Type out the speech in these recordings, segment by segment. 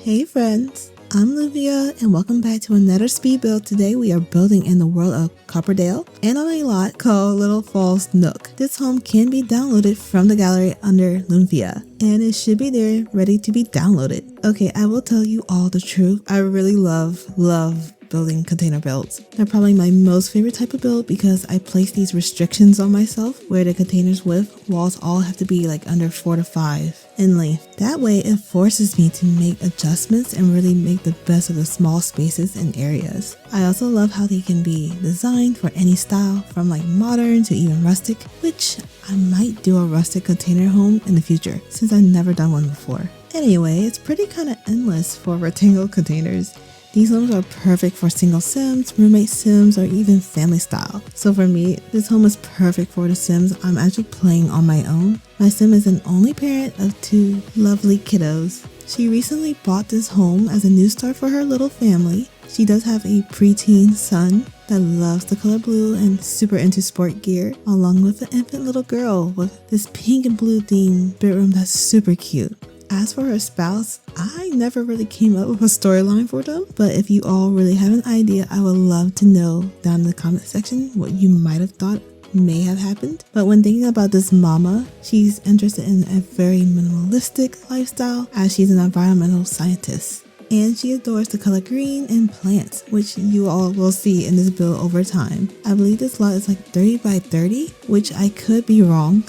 Hey friends, I'm Livia and welcome back to another speed build. Today we are building in the world of Copperdale and on a lot called Little Falls Nook. This home can be downloaded from the gallery under Lumvia and it should be there ready to be downloaded. Okay, I will tell you all the truth. I really love building container builds. They're probably my most favorite type of build because I place these restrictions on myself where the containers with walls all have to be like under 4 to 5 in length. That way it forces me to make adjustments and really make the best of the small spaces and areas. I also love how they can be designed for any style from like modern to even rustic, which I might do a rustic container home in the future since I've never done one before. Anyway, it's pretty kind of endless for rectangle containers. These homes are perfect for single sims, roommate sims, or even family style. So for me, this home is perfect for the sims I'm actually playing on my own. My sim is an only parent of 2 lovely kiddos. She recently bought this home as a new start for her little family. She does have a preteen son that loves the color blue and super into sport gear, along with an infant little girl with this pink and blue themed bedroom that's super cute. As for her spouse, I never really came up with a storyline for them, but if you all really have an idea, I would love to know down in the comment section what you might have thought may have happened. But when thinking about this mama, she's interested in a very minimalistic lifestyle as she's an environmental scientist. And she adores the color green and plants, which you all will see in this build over time. I believe this lot is like 30 by 30, which I could be wrong,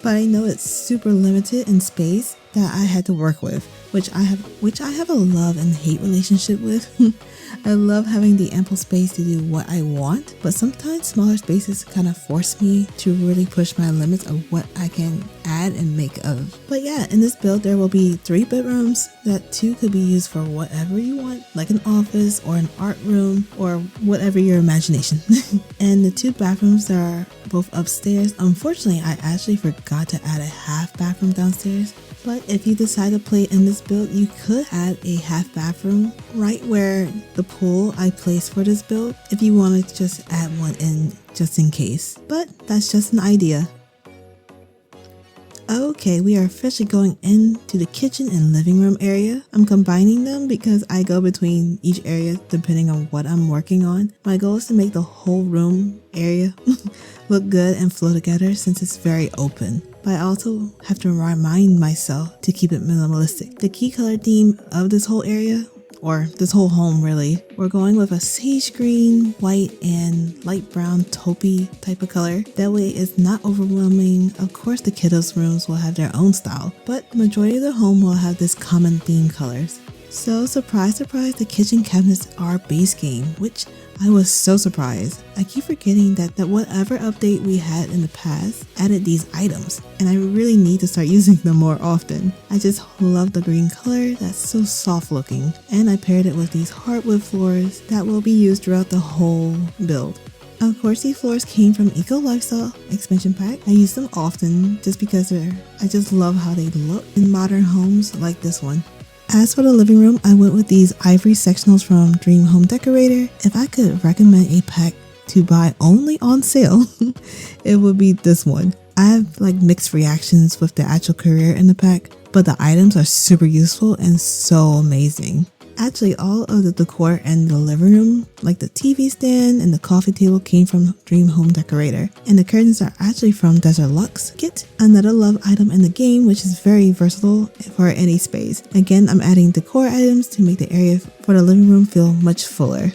but I know it's super limited in space that I had to work with, which I have a love and hate relationship with. I love having the ample space to do what I want, but sometimes smaller spaces kind of force me to really push my limits of what I can add and make of. But yeah, in this build there will be 3 bedrooms that 2 could be used for whatever you want, like an office or an art room or whatever your imagination. And the 2 bathrooms are both upstairs. Unfortunately, I actually forgot to add a half bathroom downstairs. But if you decide to play in this build, you could add a half bathroom right where the pool I placed for this build if you want to just add one in just in case. But that's just an idea. Okay, we are officially going into the kitchen and living room area. I'm combining them because I go between each area depending on what I'm working on. My goal is to make the whole room area look good and flow together since it's very open. But I also have to remind myself to keep it minimalistic. The key color theme of this whole area, or this whole home really, we're going with a sage green, white, and light brown taupey type of color. That way it's not overwhelming. Of course the kiddos' rooms will have their own style, but the majority of the home will have this common theme colors. So surprise, surprise, the kitchen cabinets are base game, which I was so surprised. I keep forgetting that whatever update we had in the past added these items, and I really need to start using them more often. I just love the green color that's so soft looking, and I paired it with these hardwood floors that will be used throughout the whole build. Of course, these floors came from Eco Lifestyle expansion pack. I use them often just because I just love how they look in modern homes like this one. As for the living room, I went with these ivory sectionals from Dream Home Decorator. If I could recommend a pack to buy only on sale, it would be this one. I have like mixed reactions with the actual career in the pack, but the items are super useful and so amazing. Actually, all of the decor in the living room, like the TV stand and the coffee table, came from Dream Home Decorator. And the curtains are actually from Desert Luxe Kit, another love item in the game, which is very versatile for any space. Again, I'm adding decor items to make the area for the living room feel much fuller.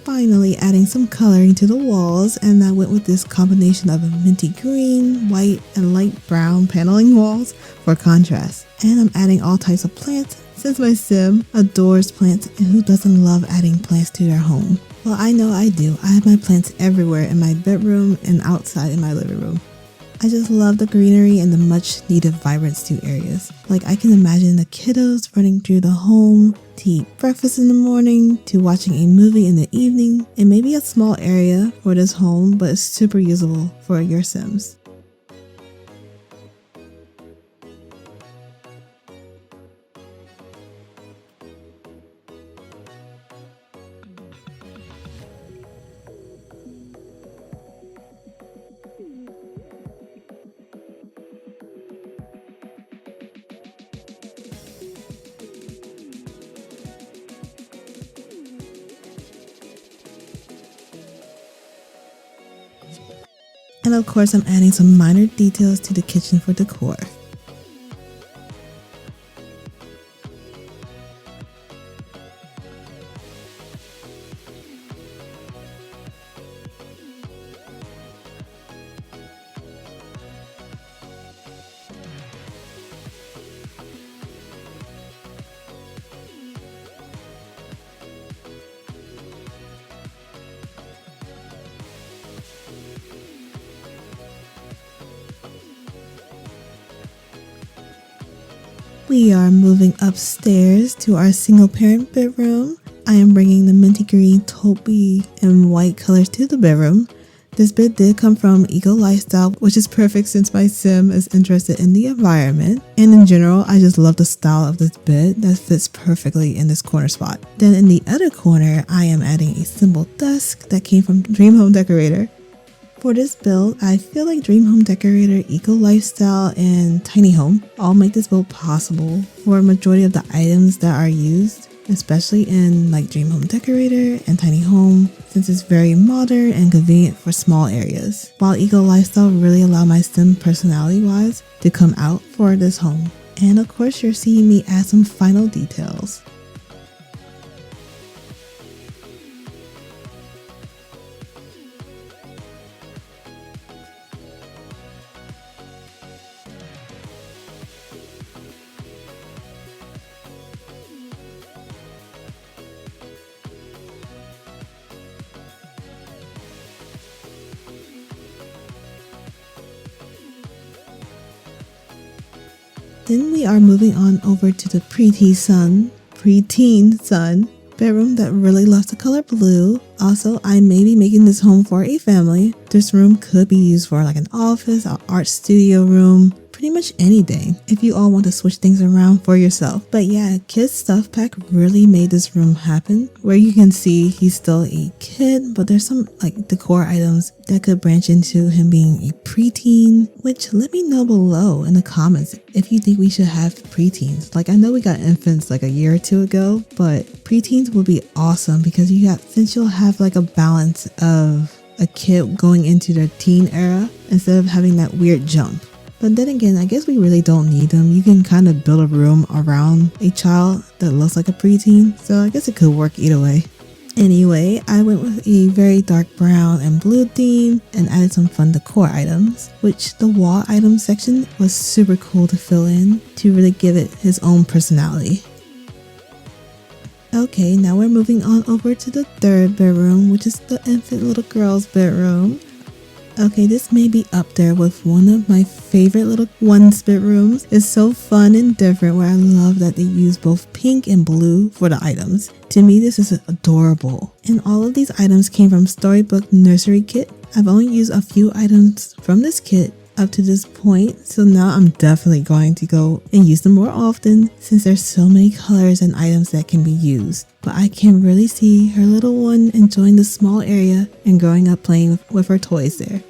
Finally adding some coloring to the walls, and I went with this combination of a minty green, white, and light brown paneling walls for contrast. And I'm adding all types of plants since my sim adores plants, and who doesn't love adding plants to their home? Well, I know I do. I have my plants everywhere in my bedroom and outside in my living room. I just love the greenery and the much needed vibrance to areas. Like I can imagine the kiddos running through the home to eat breakfast in the morning, to watching a movie in the evening, and maybe a small area for this home, but it's super usable for your Sims. And of course, I'm adding some minor details to the kitchen for decor. We are moving upstairs to our single parent bedroom. I am bringing the minty green, taupey, and white colors to the bedroom. This bed did come from Eco Lifestyle, which is perfect since my sim is interested in the environment. And in general, I just love the style of this bed that fits perfectly in this corner spot. Then in the other corner, I am adding a simple desk that came from Dream Home Decorator. For this build, I feel like Dream Home Decorator, Eco Lifestyle, and Tiny Home all make this build possible for a majority of the items that are used, especially in like Dream Home Decorator and Tiny Home, since it's very modern and convenient for small areas, while Eco Lifestyle really allow my sim personality-wise to come out for this home. And of course, you're seeing me add some final details. Then we are moving on over to the preteen son bedroom that really loves the color blue. Also, I may be making this home for a family. This room could be used for like an office, an art studio room, pretty much anything if you all want to switch things around for yourself. But yeah, Kid's Stuff Pack really made this room happen, where you can see he's still a kid, but there's some like decor items that could branch into him being a preteen, which let me know below in the comments if you think we should have preteens. Like I know we got infants like a year or two ago, but preteens would be awesome because since you'll have like a balance of a kid going into their teen era instead of having that weird jump. But then again, I guess we really don't need them. You can kind of build a room around a child that looks like a preteen, so I guess it could work either way. Anyway, I went with a very dark brown and blue theme and added some fun decor items, which the wall items section was super cool to fill in to really give it his own personality. Okay, now we're moving on over to the third bedroom, which is the infant little girl's bedroom. Okay, this may be up there with one of my favorite little one's bedrooms. It's so fun and different, where I love that they use both pink and blue for the items. To me, this is adorable. And all of these items came from Storybook Nursery Kit. I've only used a few items from this kit up to this point, so now I'm definitely going to go and use them more often since there's so many colors and items that can be used. But I can really see her little one enjoying the small area and growing up playing with her toys there.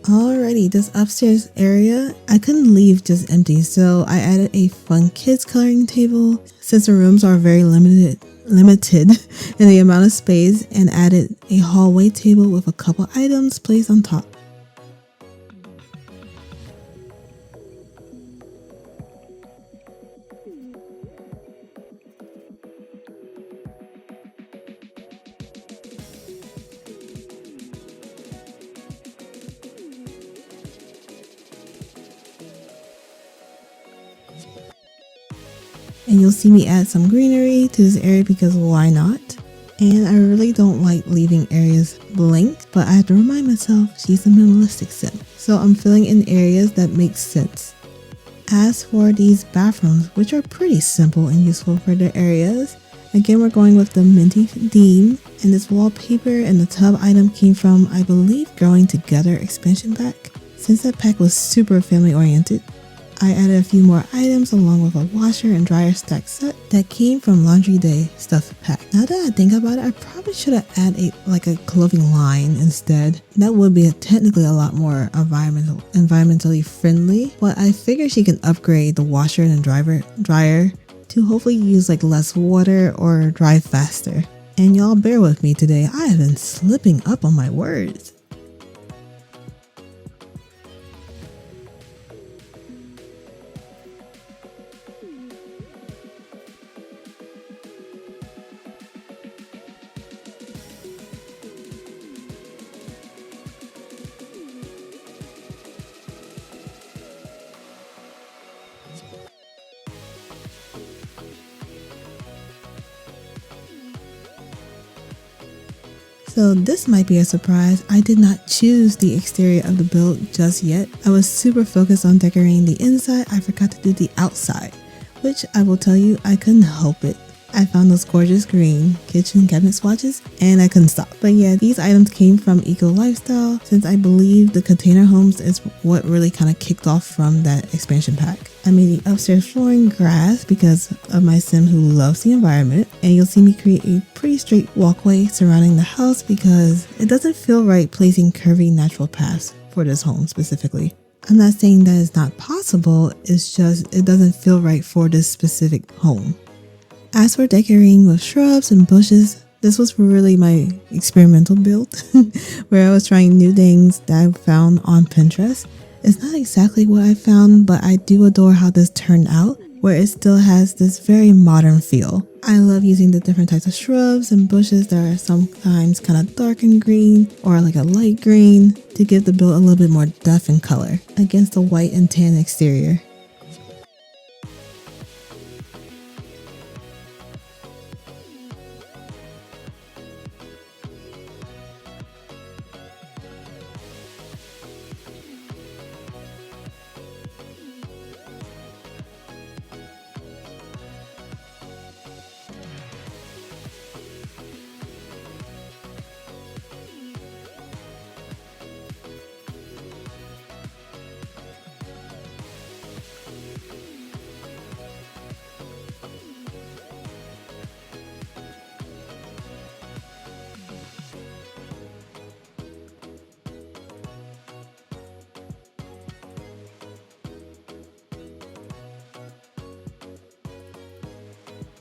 Alrighty, this upstairs area, I couldn't leave just empty, so I added a fun kids coloring table since the rooms are very limited in the amount of space, and added a hallway table with a couple items placed on top. And you'll see me add some greenery to this area because why not? And I really don't like leaving areas blank, but I have to remind myself she's a minimalistic sim. So I'm filling in areas that make sense. As for these bathrooms, which are pretty simple and useful for their areas, again we're going with the minty theme, and this wallpaper and the tub item came from, I believe, Growing Together expansion pack. Since that pack was super family oriented, I added a few more items along with a washer and dryer stack set that came from Laundry Day stuff pack. Now that I think about it, I probably should have added a clothing line instead. That would be technically a lot more environmentally friendly, but I figure she can upgrade the washer and dryer to hopefully use less water or dry faster. And y'all bear with me today, I have been slipping up on my words. So this might be a surprise. I did not choose the exterior of the build just yet. I was super focused on decorating the inside. I forgot to do the outside, which I will tell you, I couldn't help it. I found those gorgeous green kitchen cabinet swatches and I couldn't stop. But yeah, these items came from Eco Lifestyle, since I believe the container homes is what really kind of kicked off from that expansion pack. I made the upstairs flooring grass because of my sim who loves the environment, and you'll see me create a pretty straight walkway surrounding the house because it doesn't feel right placing curvy natural paths for this home specifically. I'm not saying that it's not possible, it's just it doesn't feel right for this specific home. As for decorating with shrubs and bushes, this was really my experimental build where I was trying new things that I found on Pinterest. It's not exactly what I found, but I do adore how this turned out, where it still has this very modern feel. I love using the different types of shrubs and bushes that are sometimes kind of dark and green or like a light green to give the build a little bit more depth and color against the white and tan exterior.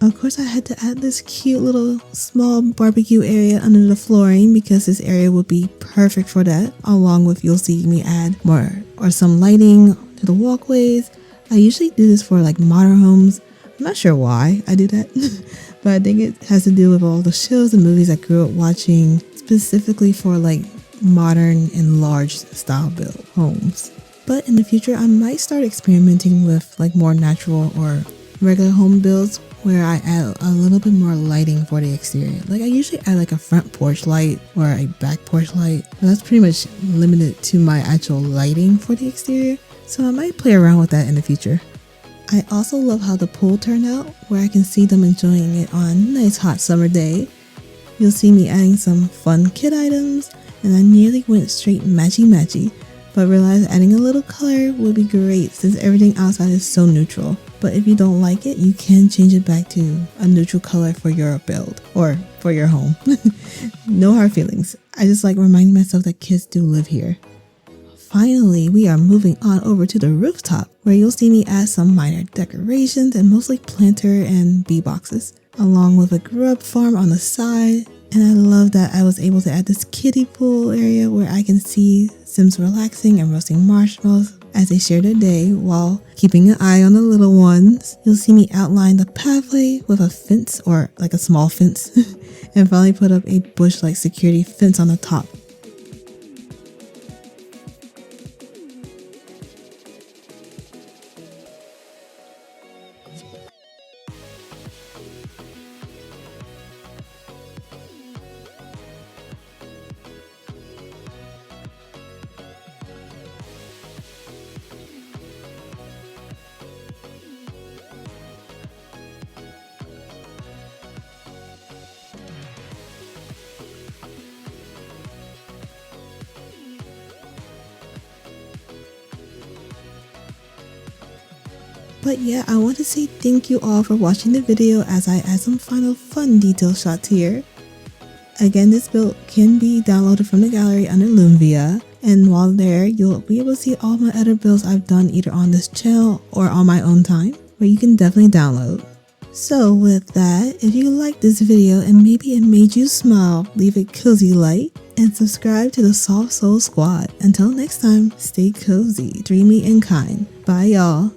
Of course, I had to add this cute little small barbecue area under the flooring because this area would be perfect for that, along with you'll see me add more or some lighting to the walkways. I usually do this for modern homes. I'm not sure why I do that, but I think it has to do with all the shows and movies I grew up watching, specifically for modern and large style build homes. But in the future, I might start experimenting with more natural or regular home builds where I add a little bit more lighting for the exterior. I usually add a front porch light or a back porch light. But that's pretty much limited to my actual lighting for the exterior. So I might play around with that in the future. I also love how the pool turned out, where I can see them enjoying it on a nice hot summer day. You'll see me adding some fun kid items, and I nearly went straight matchy-matchy, but realized adding a little color would be great since everything outside is so neutral. But if you don't like it, you can change it back to a neutral color for your build or for your home. No hard feelings. I just like reminding myself that kids do live here. finally, we are moving on over to the rooftop, where you'll see me add some minor decorations and mostly planter and bee boxes, along with a grub farm on the side. And I love that I was able to add this kiddie pool area where I can see Sims relaxing and roasting marshmallows as they share their day while keeping an eye on the little ones. You'll see me outline the pathway with a fence, or like a small fence, and finally put up a bush-like security fence on the top. But yeah, I want to say thank you all for watching the video as I add some final fun detail shots here. Again, this build can be downloaded from the gallery under Lumvia, and while there, you'll be able to see all my other builds I've done either on this channel or on my own time, where you can definitely download. So with that, if you liked this video and maybe it made you smile, leave a cozy like and subscribe to the Soft Soul Squad. Until next time, stay cozy, dreamy, and kind. Bye y'all.